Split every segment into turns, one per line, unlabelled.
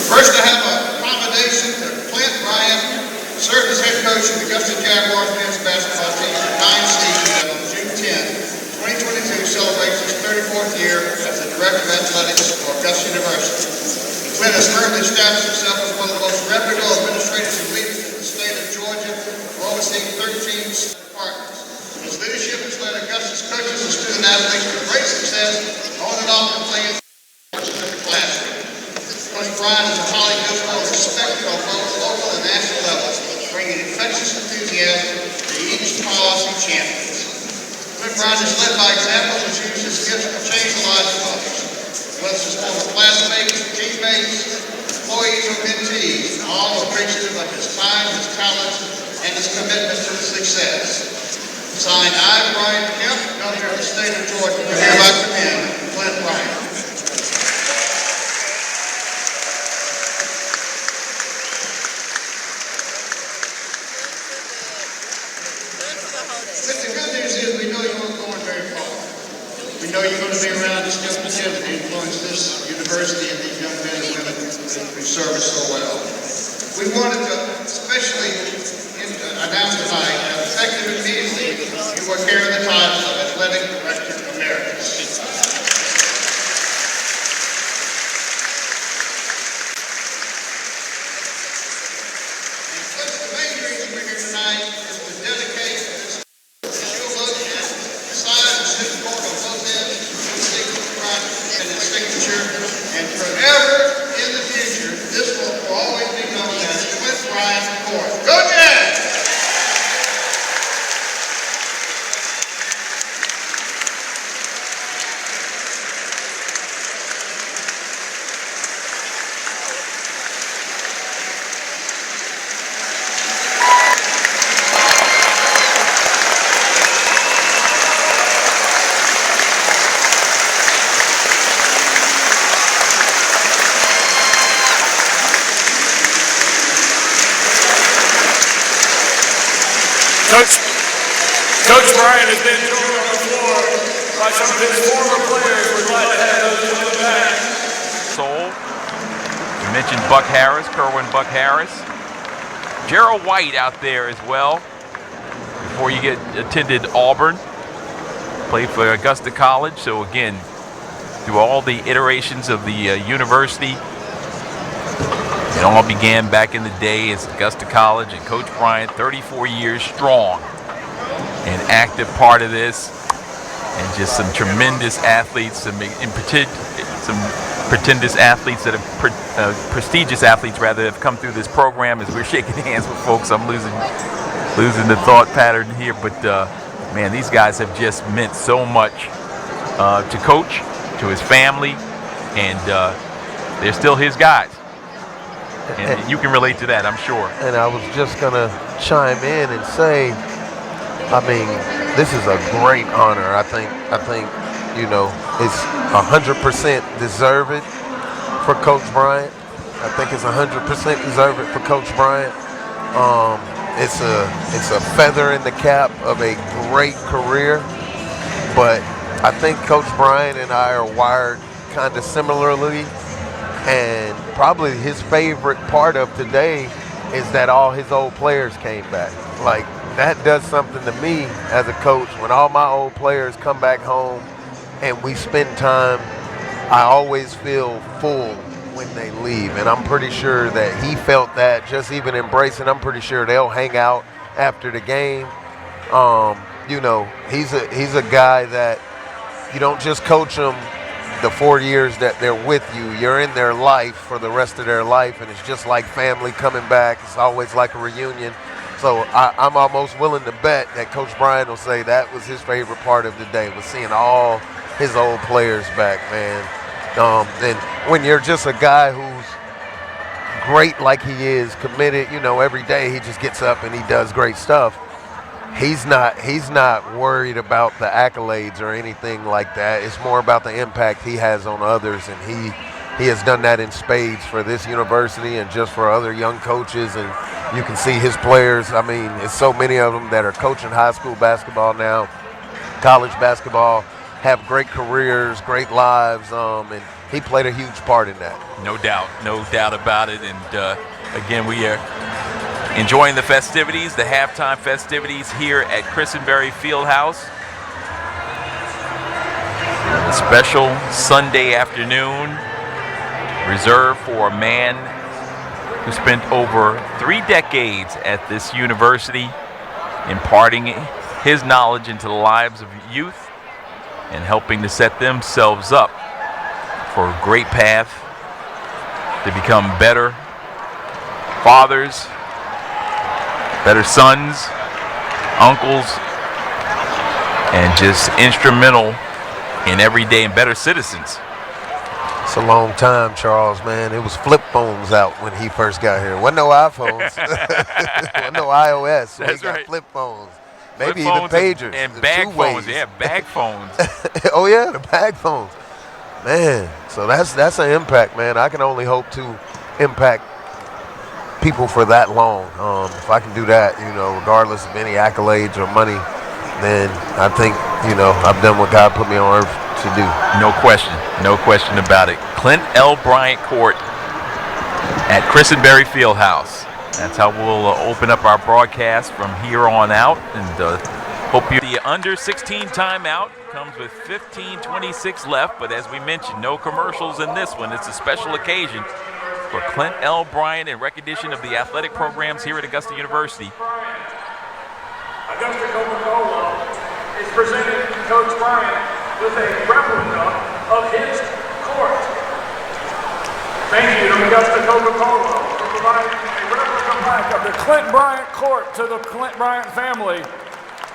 First, I have a commendation to Clint, Bryant, served as head coach of the Augusta Jaguars men's basketball team for 9 seasons, and on June 10, 2022 celebrates his 34th year as the Director of Athletics for Augusta University. Clint has firmly established himself as one of the most reputable administrators and leaders in the state of Georgia, overseeing 13 departments. His leadership has led Augusta's coaches and student athletes to great success on and off the playing in the classroom. Coach Bryant is a highly visible and respected on both local and national levels, bringing infectious enthusiasm to each policy champions. Clint Bryant is led by example and uses his gifts to change the lives of others. Whether it's his former classmates, teammates, employees, or mentees, all are appreciative of his time, his talents, and his commitment to success. Signed, I, Bryant Kemp, Governor of the State of Georgia, to hereby commend Clint Bryant. But the good news is we know you aren't going very far. We know you're going to be around to still continue to influence this university and these young men and women who serve us so well. We wanted to especially announce tonight that effective immediately, you will carry the title of Athletic Director Emeritus. The main reason we're here tonight is to dedicate this. You'll look at the size and support on both ends, and its signature, and forever in the future, this will always be known as Clint Bryant Court. Go Jazz!
Coach Bryant has been joined on the floor by some of his former players. We're glad to have those in the back.
Soul. You mentioned Buck Harris, Kerwin Buck Harris. Gerald White out there as well. Before you attended Auburn. Played for Augusta College. So again, through all the iterations of the university, it all began back in the day as Augusta College, and Coach Bryant, 34 years strong, an active part of this, and just some tremendous athletes, some pretentious athletes that have prestigious athletes rather have come through this program. As we're shaking hands with folks, I'm losing the thought pattern here, but man, these guys have just meant so much to Coach, to his family, and they're still his guys. And you can relate to that, I'm sure.
And I was just going to chime in and say, I mean, this is a great honor. I think you know, it's 100% deserved for Coach Bryant. I think it's 100% deserved for Coach Bryant. It's a feather in the cap of a great career, but I think Coach Bryant and I are wired kind of similarly. And probably his favorite part of today is that all his old players came back. Like, that does something to me as a coach. When all my old players come back home and we spend time, I always feel full when they leave. And I'm pretty sure that he felt that, just even embracing. I'm pretty sure they'll hang out after the game. You know, he's a guy that you don't just coach him the 4 years that they're with you. You're in their life for the rest of their life, and it's just like family coming back. It's always like a reunion. So I'm almost willing to bet that Coach Bryant will say that was his favorite part of the day, was seeing all his old players back, man. And when you're just a guy who's great like he is, committed, you know, every day he just gets up and he does great stuff. He's not worried about the accolades or anything like that. It's more about the impact he has on others, and he has done that in spades for this university and just for other young coaches. And you can see his players. I mean, it's so many of them that are coaching high school basketball now, college basketball, have great careers, great lives, and he played a huge part in that.
No doubt about it. And again, we are enjoying the festivities, the halftime festivities here at Christenberry Fieldhouse. A special Sunday afternoon reserved for a man who spent over 3 decades at this university, imparting his knowledge into the lives of youth and helping to set themselves up for a great path to become better fathers, better sons, uncles, and just instrumental in every day and better citizens.
It's a long time, Charles, man. It was flip phones out when he first got here. Wasn't no iPhones. Wasn't no iOS. So
That's
we got
right.
Flip phones. Maybe
Flip
even
phones
pagers.
and
the
bag
two-ways.
phones. Yeah, bag phones.
Oh yeah, the bag phones. Man, so that's an impact, man. I can only hope to impact people for that long. If I can do that, regardless of any accolades or money, then I think, I've done what God put me on earth to do.
No question about it. Clint L. Bryant Court at Christenberry Fieldhouse. That's how we'll open up our broadcast from here on out. And hope you. The under 16 timeout comes with 15:26 left, but as we mentioned, no commercials in this one. It's a special occasion for Clint L. Bryant in recognition of the athletic programs here at Augusta University.
Augusta Coca-Cola is presenting Coach Bryant with a replica of his court. Thank you to Augusta Coca-Cola for providing a replica plaque of the Clint Bryant court to the Clint Bryant family.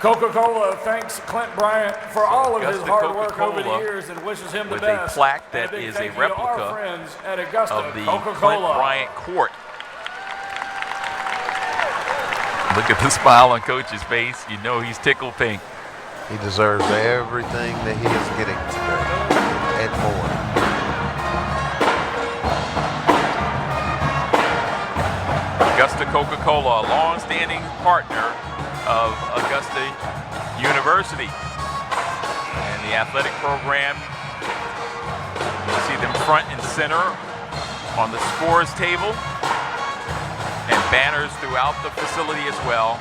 Coca-Cola thanks Clint Bryant for all of his
Augusta
hard work over the
Coca-Cola
years and wishes him the
with
best.
a plaque
And
that
big
is a
thank you to our
replica
friends at Augusta
of the
Coca-Cola.
Clint Bryant court. Look at the smile on Coach's face. You know he's tickled pink.
He deserves everything that he is getting today and more.
Augusta Coca-Cola, a long-standing partner of Augusta University. And the athletic program, you see them front and center on the scores table and banners throughout the facility as well.